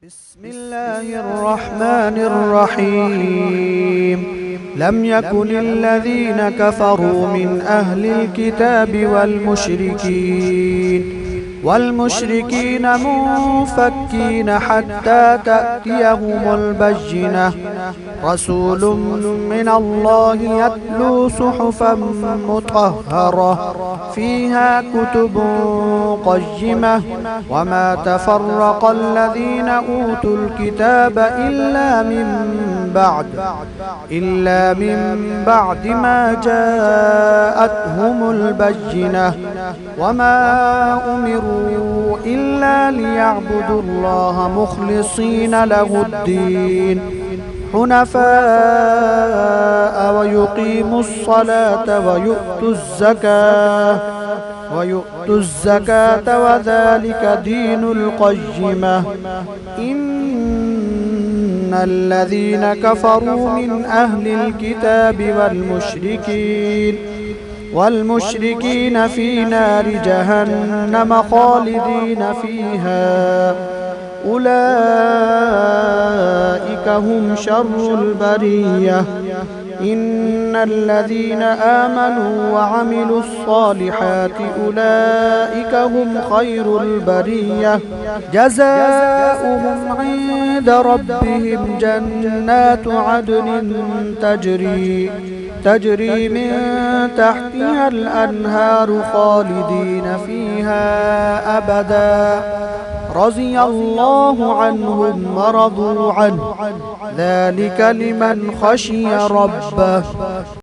بسم الله الرحمن الرحيم. لم يكن الذين كفروا من أهل الكتاب والمشركين منفكين حتى تأتيهم البينة. رسول من الله يتلو صحفا مطهرة فيها كتب قيمة. وما تفرق الذين أوتوا الكتاب إلا من بعد ما جاءتهم البينة. وما أمروا إلا ليعبدوا الله مخلصين له الدين حنفاء ويقيموا الصلاة ويؤتوا الزكاة وذلك دين القيمة. إن الذين كفروا من أهل الكتاب والمشركين في نار جهنم خالدين فيها أولئك هم شر البرية. إن الذين آمنوا وعملوا الصالحات أولئك هم خير البرية. جزاؤهم عند ربهم جنات عدن تجري من تحتها الأنهار خالدين فيها أبدا. رضي الله عنهم ورضوا عنه ذلك لمن خشي ربه.